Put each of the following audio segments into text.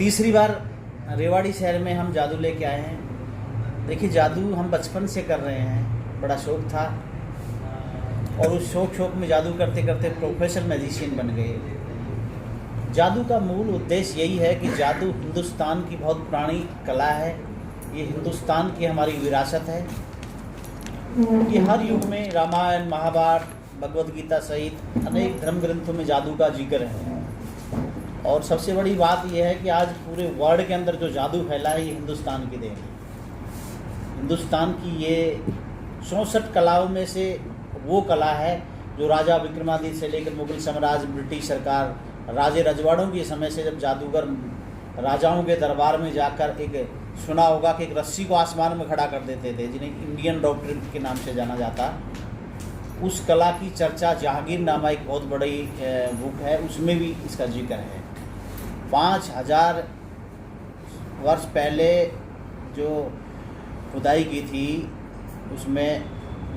तीसरी बार रेवाड़ी शहर में हम जादू लेके आए हैं। देखिए, जादू हम बचपन से कर रहे हैं, बड़ा शौक था और उस शौक में जादू करते करते प्रोफेशनल मैजिशियन बन गए। जादू का मूल उद्देश्य यही है कि जादू हिंदुस्तान की बहुत पुरानी कला है, ये हिंदुस्तान की हमारी विरासत है। ये हर युग में रामायण, महाभारत, भगवद गीता सहित अनेक धर्म ग्रंथों में जादू का जिक्र है। और सबसे बड़ी बात यह है कि आज पूरे वर्ल्ड के अंदर जो जादू फैला है, ये हिंदुस्तान की देन है। हिंदुस्तान की ये 64 कलाओं में से वो कला है जो राजा विक्रमादित्य से लेकर मुगल साम्राज्य, ब्रिटिश सरकार, राजे रजवाड़ों के समय से, जब जादूगर राजाओं के दरबार में जाकर एक सुना होगा कि एक रस्सी को आसमान में खड़ा कर देते थे, जिन्हें इंडियन डॉक्ट्रिन के नाम से जाना जाता, उस कला की चर्चा जहांगीर नामा एक बहुत बड़ी बुक है, उसमें भी इसका जिक्र है। 5000 वर्ष पहले जो खुदाई की थी उसमें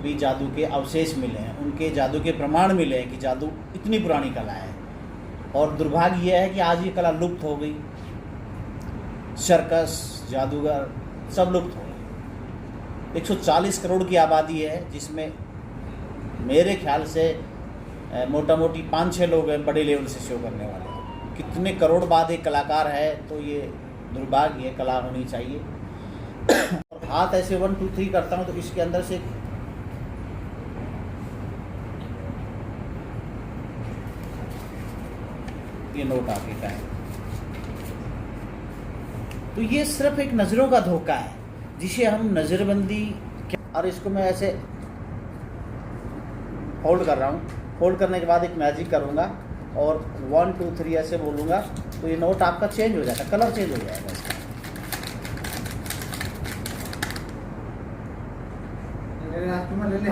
भी जादू के अवशेष मिले हैं, उनके जादू के प्रमाण मिले हैं कि जादू इतनी पुरानी कला है। और दुर्भाग्य यह है कि आज ये कला लुप्त हो गई। सर्कस, जादूगर सब लुप्त हो गए। 140 करोड़ की आबादी है, जिसमें मेरे ख्याल से मोटा मोटी 5-6 लोग हैं बड़े लेवल से शो करने वाले। कितने करोड़ बाद एक कलाकार है, तो ये दुर्भाग्य है, कला होनी चाहिए। और हाथ ऐसे 1 2 3 करता हूँ तो इसके अंदर से ये नोट आगे का है। तो ये सिर्फ एक नज़रों का धोखा है जिसे हम नज़रबंदी, और इसको मैं ऐसे होल्ड कर रहा हूँ। होल्ड करने के बाद एक मैजिक करूँगा और 1 2 3 ऐसे बोलूँगा तो ये नोट आपका चेंज हो जाएगा, कलर चेंज हो जाएगा इसका।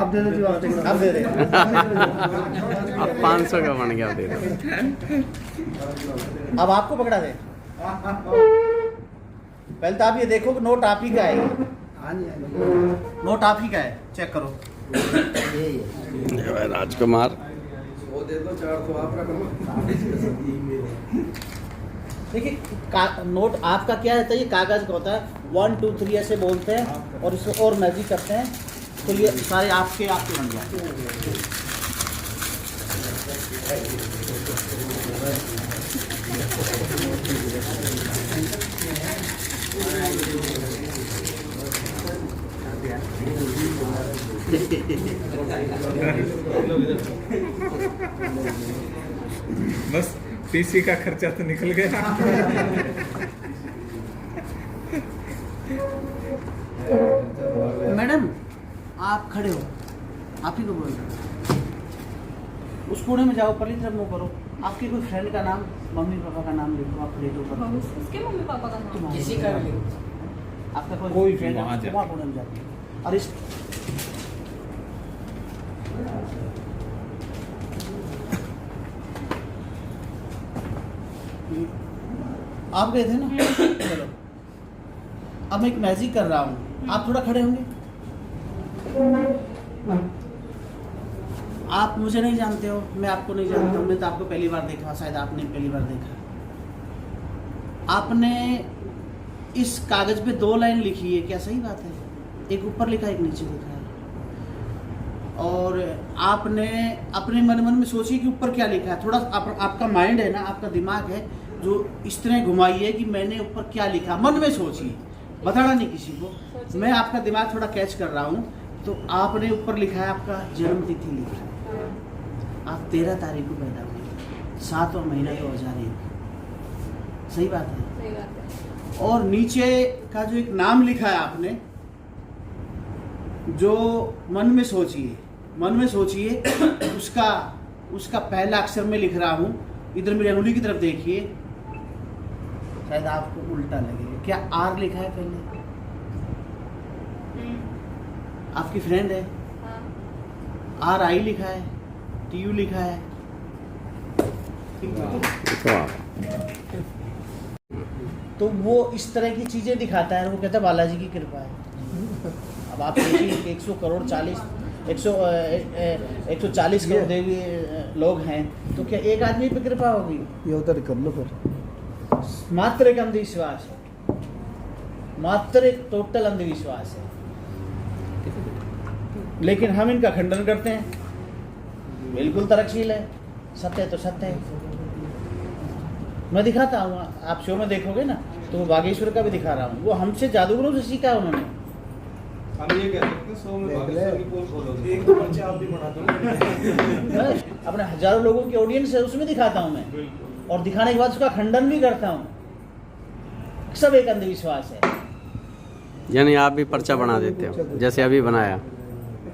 अब दे दो, अब दे दे। अब 500 का बन गया, दे दो। अब आपको पकड़ा दे। पहले तो आप ये देखो कि नोट आप ही का है, नोट आप ही का है, चेक करो। राजकुमार, वो दे दो 400 आप रखो। देखिए, नोट आपका क्या है, ये कागज का होता है। 1 2 3 ऐसे बोलते हैं और इसको और मैजिक करते हैं तो ये सारे आपके बन जाते हैं। बस पीसी का खर्चा तो निकल गया। मैडम, आप खड़े हो, आप ही को बोल रहे हो। उस कोने में जाओ, पहली तरफ मुँह करो। आपके कोई फ्रेंड का नाम, मम्मी पापा का नाम लिखो, आप प्लेट ऊपर। उसके मम्मी पापा का नाम किसी का भी, आपका कोई फ्रेंड है, वहाँ कोने में जाते हैं। और इस आप गए थे ना, चलो अब मैं एक मैजिक कर रहा हूँ, आप थोड़ा खड़े होंगे। आप मुझे नहीं जानते हो, मैं आपको नहीं जानता हूँ, मैं तो आपको पहली बार देखा, शायद आपने पहली बार देखा। आपने इस कागज पे 2 लाइन लिखी है, क्या सही बात है? एक ऊपर लिखा है, एक नीचे लिखा है। और आपने अपने मन में सोचिए कि ऊपर क्या लिखा है। थोड़ा आपका माइंड है ना, आपका दिमाग है जो इस तरह घुमाइए कि मैंने ऊपर क्या लिखा, मन में सोचिए, बताना नहीं किसी को। मैं आपका दिमाग थोड़ा कैच कर रहा हूँ। तो आपने ऊपर लिखा है, आपका जन्म तिथि लिखा है, आप 13 तारीख को पैदा हुए, 7वां महीना 2001। सही बात है? सही बात है। और नीचे का जो एक नाम लिखा है आपने, जो मन में सोचिए उसका पहला अक्षर में लिख रहा हूँ। इधर मेरी अंगुली की तरफ देखिए, शायद आपको उल्टा लगेगा। क्या आर लिखा है पहले? आपकी फ्रेंड है, हाँ। RI लिखा है, TU लिखा है। तो वो इस तरह की चीजें दिखाता है, वो कहता है बालाजी की कृपा है। अब आप देखिए 140 करोड़ देवी लोग हैं, तो क्या एक आदमी पे कृपा होगी? ये उधर कर लो फिर। मात्र एक अंधविश्वास है, मात्र एक टोटल अंधविश्वास है, लेकिन हम इनका खंडन करते हैं। बिल्कुल तरकशील है, सत्य है तो सत्य है। मैं दिखाता हूँ, आप शो में देखोगे ना तो वो बागेश्वर का भी दिखा रहा हूँ, वो हमसे जादूगरों से सीखा है उन्होंने। हम ये कह सकते हैं 100 में बागेश्वर की पोल खोलोगे, एक दो पर्चे आप भी बना दो। अपने हजारों लोगों की ऑडियंस है, उसमें दिखाता हूँ मैं, और दिखाने के बाद उसका खंडन भी करता हूँ। सब एक अंधविश्वास है। यानी आप भी पर्चा बना देते हो जैसे अभी बनाया।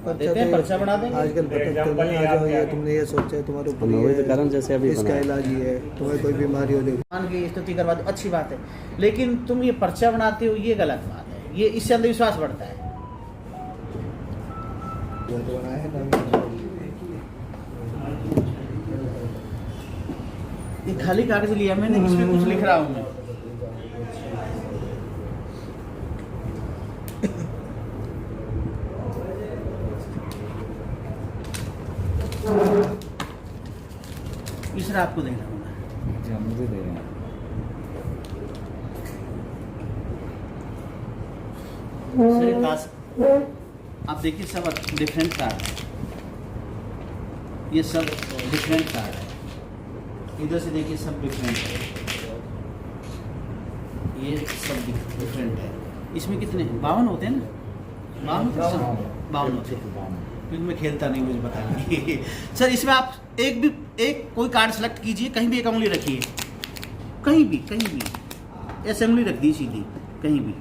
देते हैं, पर्चा बना देंगे। आजकल भटकते नहीं, आ जाओ, ये तुमने ये सोचा है, तुम्हारे ऊपर वही ये तो कारण जैसे अभी इसका बनाया। इलाज ये है, तुम्हें कोई बीमारी हो जाए भगवान की स्तुति करवा दो, अच्छी बात है, लेकिन तुम ये पर्चा बनाते हो, ये गलत बात है। ये इससे अंधविश्वास बढ़ता है। ये खाली कागज लिया मैंने, इसमें कुछ लिख रहा हूँ मैं। तीसरा आपको देना होगा। मुझे दे रहे हैं। सर, पास आप देखिए, सब डिफरेंट कार्ड है, ये सब डिफरेंट कार्ड है। इधर से देखिए, सब डिफरेंट है, ये सब डिफरेंट है। इसमें कितने 52 होते हैं ना, 52 होते हैं, क्योंकि मैं खेलता नहीं, मुझे बताइए। सर, इसमें आप एक कोई कार्ड सेलेक्ट कीजिए, कहीं भी एक उंगली रखिए, कहीं भी ऐसे उंगली रख दी सीधी, कहीं भी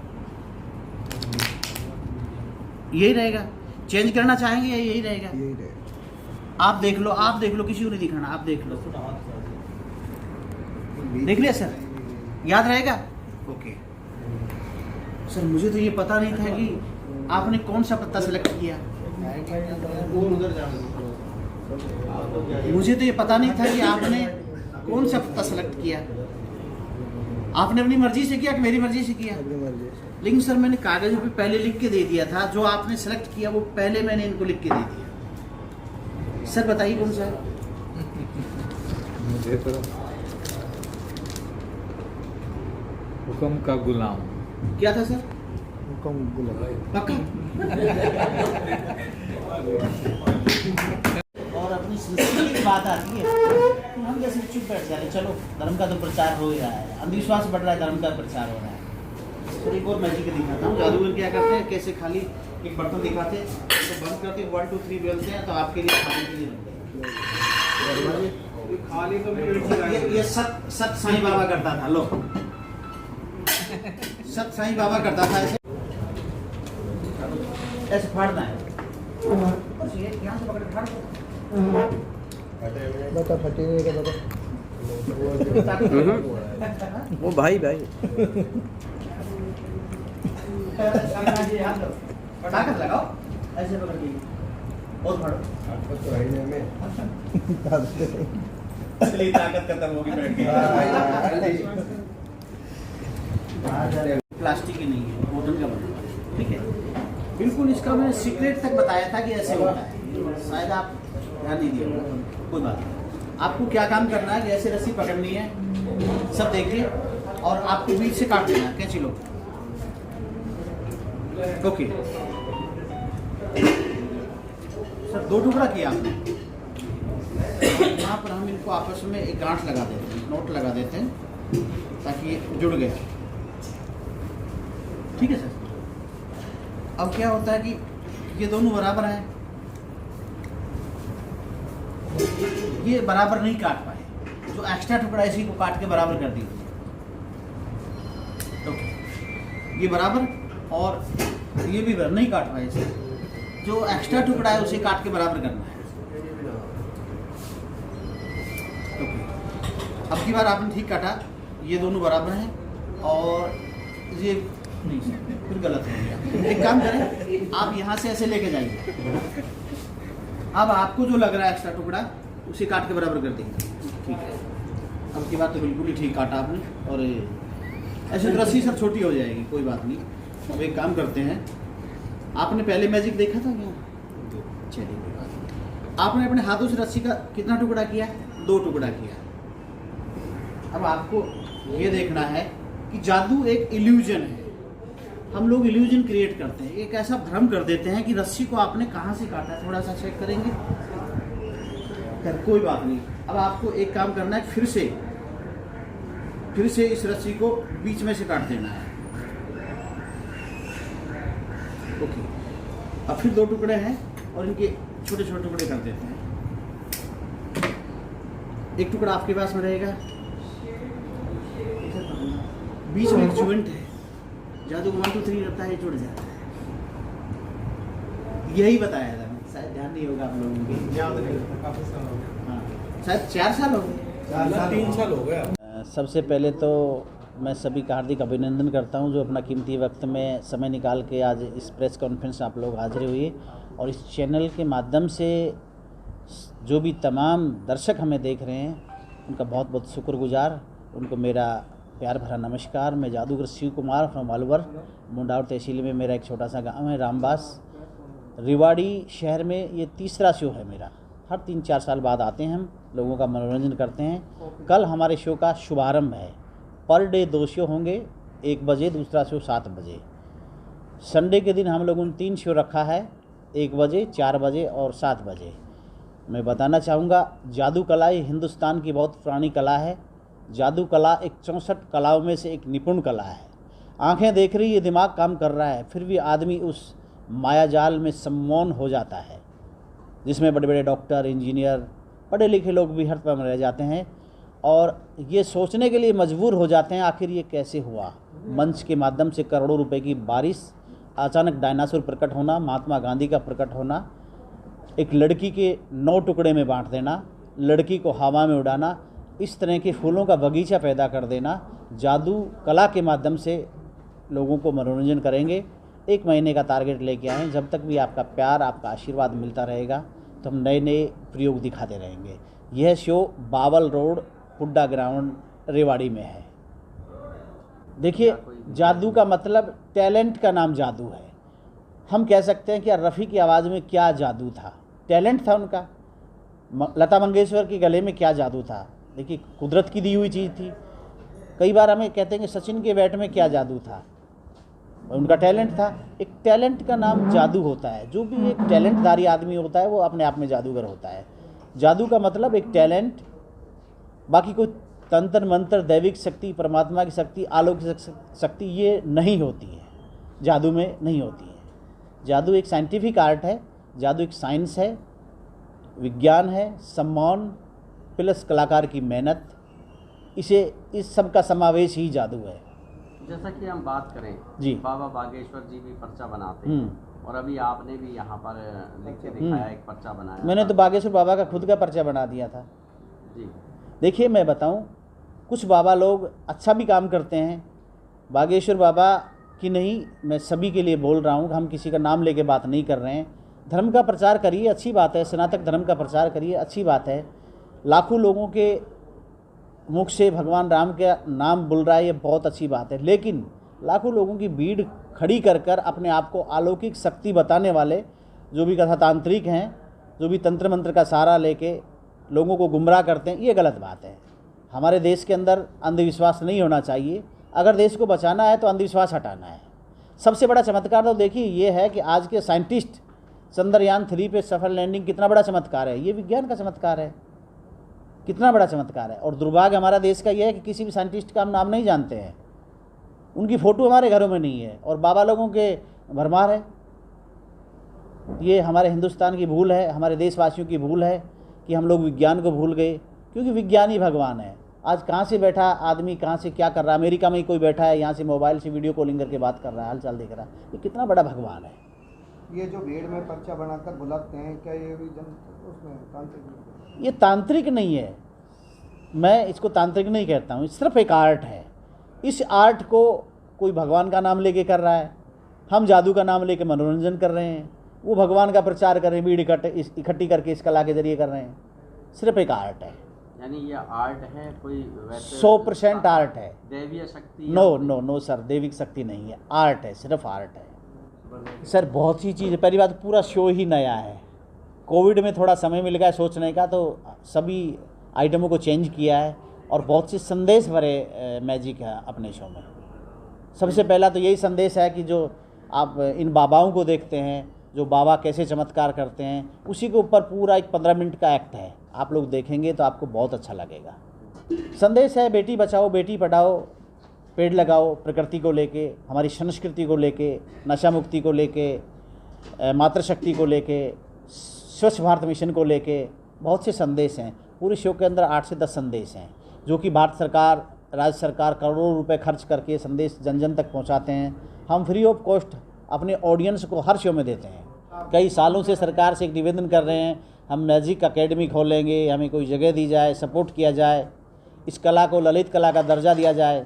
यही रहेगा। चेंज करना चाहेंगे या यही रहेगा? यही रहे। आप देख लो, किसी को नहीं दिखाना, आप देख लो। देख लिया सर, याद रहेगा? ओके सर, मुझे तो ये पता नहीं था कि आपने कौन सा पत्ता सेलेक्ट किया। मुझे तो ये पता नहीं था कि आपने कौन सा पत्ता सेलेक्ट किया। आपने अपनी मर्जी से किया कि मेरी मर्जी से किया? अपनी मर्जी से। लेकिन सर, मैंने कागजों पे पहले लिख के दे दिया था, जो आपने सेलेक्ट किया वो पहले मैंने इनको लिख के दे दिया। सर बताइए कौन सा है? मुझे तो हुक्म का गुलाम। क्या था सर? हुक्म गुलाम। पक्का? और अपनी संस्कृति की बात आती है तो हम जैसे चुप बैठ जाते, चलो धर्म का तो प्रचार हो ही रहा है, अंधविश्वास बढ़ रहा है, धर्म का प्रचार हो रहा है। तो एक और मैजिक दिखाता हूँ। जादूगर क्या करते हैं, कैसे खाली एक बर्तन दिखाते हैं, तो बंद करके 1 2 3 बेलते हैं, तो आपके लिए खाने के लिए रखते हैं। खाली तो ये सत साईं बाबा करता था। लो, सत साईं बाबा करता था, ऐसे फाड़ना है, बस ये यहाँ से पकड़ के फाड़ दो। बता फटे नहीं का बता। वो भाई ताकत लगाओ, ऐसे पकड़ के और फाड़ो। असली ताकत खत्म होगी बैठ के। प्लास्टिक की नहीं है, कॉटन का बना हुआ है, ठीक है। बिल्कुल इसका मैंने सीक्रेट तक बताया था कि ऐसे होता है, शायद आप ध्यान नहीं दिया, कोई बात नहीं। आपको क्या काम करना है कि ऐसे रस्सी पकड़नी है, सब देखिए, और आपको बीच से काट देना है, कैंची लो। ओके सर, 2 टुकड़ा किया आपने। यहाँ पर हम इनको आपस में एक गांठ लगा देते हैं, नोट लगा देते हैं, ताकि ये जुड़ गया। ठीक है सर। अब क्या होता है कि ये दोनों बराबर हैं, ये बराबर नहीं काट पाए, जो एक्स्ट्रा टुकड़ा इसी को काट के बराबर कर दीजिए। ओके, ये बराबर, और ये भी बराबर नहीं काट पाए इसे, जो एक्स्ट्रा टुकड़ा है उसे काट के बराबर करना है। ओके, अब की बार आपने ठीक काटा, ये दोनों बराबर हैं, और ये नहीं सर, फिर गलत हो गया। एक काम करें, आप यहाँ से ऐसे लेके जाइए। अब आपको जो लग रहा है एक्स्ट्रा टुकड़ा, उसे काट के बराबर कर देंगे। ठीक है, अब की बात तो बिल्कुल ही ठीक काटा आपने, और ऐसे तो रस्सी सर छोटी हो जाएगी, कोई बात नहीं। अब एक काम करते हैं, आपने पहले मैजिक देखा था क्या? चलिए कोई बात नहीं। आपने अपने हाथों से रस्सी का कितना टुकड़ा किया? 2 टुकड़ा किया। अब आपको ये देखना है कि जादू एक इल्यूजन है। हम लोग इल्यूजन क्रिएट करते हैं, एक ऐसा भ्रम कर देते हैं कि रस्सी को आपने कहाँ से काटा है। थोड़ा सा चेक करेंगे, खैर कोई बात नहीं। अब आपको एक काम करना है, फिर से इस रस्सी को बीच में से काट देना है। ओके, अब फिर 2 टुकड़े हैं और इनके छोटे छोटे टुकड़े कर देते हैं। एक टुकड़ा आपके पास में रहेगा, बीच में एक जॉइंट है, जादू 1 2 3 रहता है, जुड़ जाता है। यही बताया था, शायद ध्यान नहीं होगा आप लोगों के, याद नहीं रहता, काफी साल हो गया। हाँ शायद 4 साल हो गए, 3 साल हो गया। सबसे पहले तो मैं सभी का हार्दिक अभिनंदन करता हूं जो अपना कीमती वक्त में समय निकाल के आज इस प्रेस कॉन्फ्रेंस आप लोग हाजिर हुए और इस चैनल के माध्यम से जो भी तमाम दर्शक हमें देख रहे हैं उनका बहुत बहुत शुक्रगुजार। उनको मेरा प्यार भरा नमस्कार। मैं जादूगर शिव कुमार फ्रॉम अलवर, मुंडावर तहसील में मेरा एक छोटा सा गांव है रामबास। रेवाड़ी शहर में ये 3रा शो है मेरा। हर 3-4 साल बाद आते हैं हम, लोगों का मनोरंजन करते हैं। कल हमारे शो का शुभारंभ है। पर डे 2 शो होंगे, 1 बजे, दूसरा शो 7 बजे। संडे के दिन हम लोगों ने 3 शो रखा है, 1 बजे, 4 बजे और 7 बजे। मैं बताना चाहूँगा, जादू कला ये हिंदुस्तान की बहुत पुरानी कला है। जादू कला एक 64 कलाओं में से एक निपुण कला है। आंखें देख रही है, दिमाग काम कर रहा है, फिर भी आदमी उस मायाजाल में सम्मोहन हो जाता है, जिसमें बड़े बड़े डॉक्टर, इंजीनियर, पढ़े लिखे लोग भी हर पल रह जाते हैं और ये सोचने के लिए मजबूर हो जाते हैं आखिर ये कैसे हुआ। मंच के माध्यम से करोड़ों रुपए की बारिश, अचानक डायनासोर प्रकट होना, महात्मा गांधी का प्रकट होना, एक लड़की के 9 टुकड़े में बांट देना, लड़की को हवा में उड़ाना, इस तरह के फूलों का बगीचा पैदा कर देना। जादू कला के माध्यम से लोगों को मनोरंजन करेंगे। 1 महीने का टारगेट लेके आए हैं। जब तक भी आपका प्यार, आपका आशीर्वाद मिलता रहेगा तो हम नए नए प्रयोग दिखाते रहेंगे। यह show Bawal road, Hooda ground, Rewari में है। देखिए, जादू का मतलब टैलेंट का नाम जादू है। हम कह सकते हैं कि यार रफ़ी की आवाज़ में क्या जादू था, टैलेंट था उनका। लता मंगेशकर के गले में क्या जादू था, देखिए कुदरत की दी हुई चीज़ थी। कई बार हमें कहते हैं कि सचिन के बैट में क्या जादू था, उनका टैलेंट था। एक टैलेंट का नाम जादू होता है। जो भी एक टैलेंटधारी आदमी होता है वो अपने आप में जादूगर होता है। जादू का मतलब एक टैलेंट, बाकी कोई तंत्र मंत्र, दैविक शक्ति, परमात्मा की शक्ति, अलौकिक शक्ति ये नहीं होती है, जादू में नहीं होती है। जादू एक साइंटिफिक आर्ट है, जादू एक साइंस है, विज्ञान है, सम्मान प्लस कलाकार की मेहनत, इस सब का समावेश ही जादू है। जैसा कि हम बात करें जी, बाबा बागेश्वर जी भी पर्चा बनाते हैं और अभी आपने भी यहाँ पर लिख के दिखाया, एक पर्चा बनाया। मैंने तो बागेश्वर बाबा का खुद का पर्चा बना दिया था जी। देखिए, मैं बताऊं, कुछ बाबा लोग अच्छा भी काम करते हैं। बागेश्वर बाबा की नहीं, मैं सभी के लिए बोल रहा हूं, हम किसी का नाम लेके बात नहीं कर रहे हैं। धर्म का प्रचार करिए, अच्छी बात है, सनातन धर्म का प्रचार करिए, अच्छी बात है। लाखों लोगों के मुख से भगवान राम का नाम बोल रहा है, ये बहुत अच्छी बात है। लेकिन लाखों लोगों की भीड़ खड़ी कर कर अपने आप को अलौकिक शक्ति बताने वाले जो भी कथा तांत्रिक हैं, जो भी तंत्र मंत्र का सहारा लेके लोगों को गुमराह करते हैं, ये गलत बात है। हमारे देश के अंदर अंधविश्वास नहीं होना चाहिए। अगर देश को बचाना है तो अंधविश्वास हटाना है। सबसे बड़ा चमत्कार तो देखिए ये है कि आज के साइंटिस्ट चंद्रयान 3 पे सफल लैंडिंग, कितना बड़ा चमत्कार है। ये विज्ञान का चमत्कार है, कितना बड़ा चमत्कार है। और दुर्भाग्य हमारा देश का यह है कि किसी भी साइंटिस्ट का हम नाम नहीं जानते हैं, उनकी फ़ोटो हमारे घरों में नहीं है और बाबा लोगों के भरमार है। ये हमारे हिंदुस्तान की भूल है, हमारे देशवासियों की भूल है कि हम लोग विज्ञान को भूल गए, क्योंकि विज्ञान ही भगवान है। आज कहाँ से बैठा आदमी, कहाँ से क्या कर रहा है, अमेरिका में ही कोई बैठा है, यहाँ से मोबाइल से वीडियो कॉलिंग करके बात कर रहा है, हाल चाल देख रहा है। ये कितना बड़ा भगवान है। ये जो भीड़ में पर्चा बनाकर बुलाते हैं, क्या ये भी उसमें तांत्रिक? ये तांत्रिक नहीं है, मैं इसको तांत्रिक नहीं कहता हूँ, सिर्फ एक आर्ट है। इस आर्ट को कोई भगवान का नाम लेके कर रहा है, हम जादू का नाम लेके मनोरंजन कर रहे हैं, वो भगवान का प्रचार कर रहे हैं, भीड़ इकट्ठी करके इस कला के जरिए कर रहे हैं। सिर्फ एक आर्ट है, यानी ये आर्ट है, कोई 100% आर्ट है। दैवीय शक्ति? नो सर, दैविक शक्ति नहीं है, आर्ट है, सिर्फ आर्ट है सर। बहुत सी चीज़, पहली बात पूरा शो ही नया है। कोविड में थोड़ा समय मिल गया सोचने का, तो सभी आइटमों को चेंज किया है। और बहुत से संदेश भरे मैजिक है अपने शो में। सबसे पहला तो यही संदेश है कि जो आप इन बाबाओं को देखते हैं, जो बाबा कैसे चमत्कार करते हैं, उसी के ऊपर पूरा एक 15 मिनट का एक्ट है। आप लोग देखेंगे तो आपको बहुत अच्छा लगेगा। संदेश है बेटी बचाओ बेटी पढ़ाओ, पेड़ लगाओ, प्रकृति को लेके, हमारी संस्कृति को लेके, नशा मुक्ति को लेके, मातृशक्ति को लेके, स्वच्छ भारत मिशन को लेके बहुत से संदेश हैं। पूरे शो के अंदर 8 से 10 संदेश हैं जो कि भारत सरकार, राज्य सरकार करोड़ों रुपए खर्च करके संदेश जन जन तक पहुंचाते हैं। हम फ्री ऑफ कॉस्ट अपने ऑडियंस को हर शो में देते हैं। कई सालों से सरकार से एक निवेदन कर रहे हैं, हम मैजिक अकेडमी खोलेंगे, हमें कोई जगह दी जाए, सपोर्ट किया जाए, इस कला को ललित कला का दर्जा दिया जाए।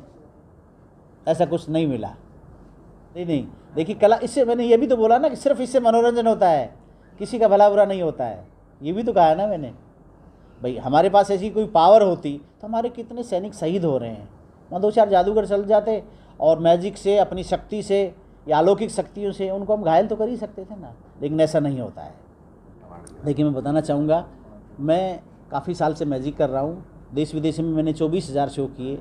ऐसा कुछ नहीं मिला। नहीं, देखिए कला, इससे मैंने ये भी तो बोला ना कि सिर्फ इससे मनोरंजन होता है, किसी का भला बुरा नहीं होता है। ये भी तो कहा है ना मैंने। भाई हमारे पास ऐसी कोई पावर होती तो हमारे कितने सैनिक शहीद हो रहे हैं। वहाँ 2-4 जादूगर चल जाते और मैजिक से, अपनी शक्ति से या अलौकिक शक्तियों से उनको हम घायल तो कर ही सकते थे ना, लेकिन ऐसा नहीं होता है। देखिए मैं बताना चाहूँगा, मैं काफ़ी साल से मैजिक कर रहा हूँ। देश विदेश में मैंने 24,000 शो किए।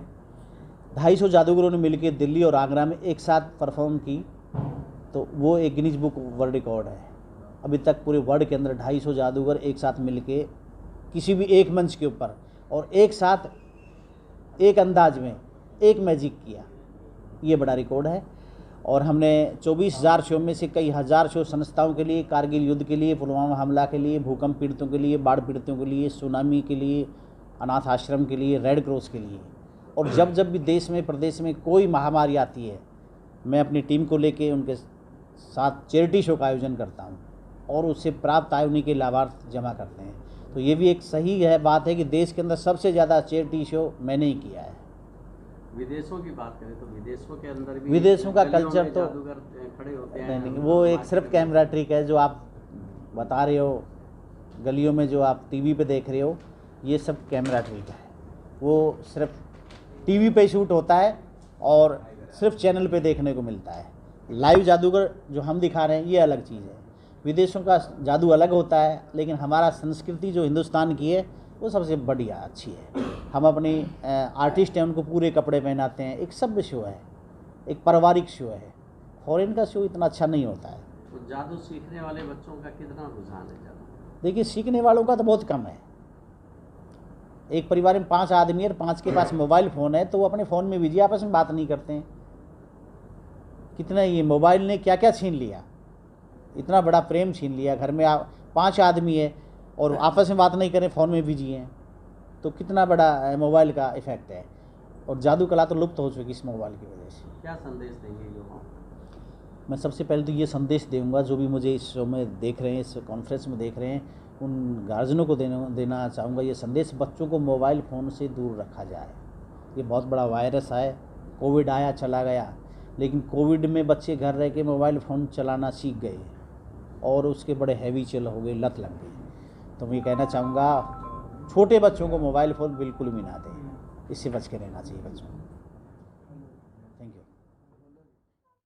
250 जादूगरों ने मिलकर दिल्ली और आगरा में एक साथ परफॉर्म की, तो वो एक गिनीज बुक वर्ल्ड रिकॉर्ड है। अभी तक पूरे वर्ल्ड के अंदर 250 जादूगर एक साथ मिलके किसी भी एक मंच के ऊपर और एक साथ एक अंदाज में एक मैजिक किया, ये बड़ा रिकॉर्ड है। और हमने 24,000 शो में से कई हज़ार शो संस्थाओं के लिए, कारगिल युद्ध के लिए, पुलवामा हमला के लिए, भूकंप पीड़ितों के लिए, बाढ़ पीड़ितों के लिए, सुनामी के लिए, अनाथ आश्रम के लिए, रेड क्रॉस के लिए। और जब जब भी देश में प्रदेश में कोई महामारी आती है, मैं अपनी टीम को लेके उनके साथ चैरिटी शो का आयोजन करता हूं और उससे प्राप्त आय उन्हीं के लाभार्थ जमा करते हैं। तो ये भी एक सही है बात है कि देश के अंदर सबसे ज़्यादा चैरिटी शो मैंने ही किया है। विदेशों की बात करें तो विदेशों के अंदर भी विदेशों का गलियों कल्चर में तो जादूगर खड़े होते हैं। नहीं, वो एक सिर्फ कैमरा ट्रिक है जो आप बता रहे हो, गलियों में जो आप टीवी पे देख रहे हो, ये सब कैमरा ट्रिक है। वो सिर्फ टीवी पे शूट होता है और सिर्फ चैनल पे देखने को मिलता है। लाइव जादूगर जो हम दिखा रहे हैं ये अलग चीज़ है। विदेशों का जादू अलग होता है, लेकिन हमारा संस्कृति जो हिंदुस्तान की है वो सबसे बढ़िया अच्छी है। हम अपनी आर्टिस्ट हैं, उनको पूरे कपड़े पहनाते हैं। एक सभ्य शो है, एक पारिवारिक शो है। फॉरेन का शो इतना अच्छा नहीं होता है। तो जादू सीखने वाले बच्चों का कितना रुझान है जादू? देखिए सीखने वालों का तो बहुत कम है। एक परिवार में 5 आदमी है और 5 के पास मोबाइल फ़ोन है, तो वो अपने फ़ोन में बिजी, आपस में बात नहीं करते हैं। कितना ये मोबाइल ने क्या क्या छीन लिया, इतना बड़ा प्रेम छीन लिया। घर में 5 आदमी है और आपस में बात नहीं करें, फ़ोन में बिजी हैं, तो कितना बड़ा मोबाइल का इफ़ेक्ट है। और जादू कला तो लुप्त हो चुकी इस मोबाइल की वजह से। क्या संदेश देंगे युवाओं? मैं सबसे पहले तो ये संदेश दूंगा, जो भी मुझे इस शो में देख रहे हैं, इस कॉन्फ्रेंस में देख रहे हैं, उन गार्जियनों को देना चाहूँगा ये संदेश, बच्चों को मोबाइल फ़ोन से दूर रखा जाए। ये बहुत बड़ा वायरस है। कोविड आया चला गया, लेकिन कोविड में बच्चे घर रह के मोबाइल फ़ोन चलाना सीख गए और उसके बड़े हैबिचुअल हो गए, लत लग गई। तो मैं ये कहना चाहूँगा छोटे बच्चों को मोबाइल फ़ोन बिल्कुल भी ना दें, इससे बच के रहना चाहिए बच्चों को।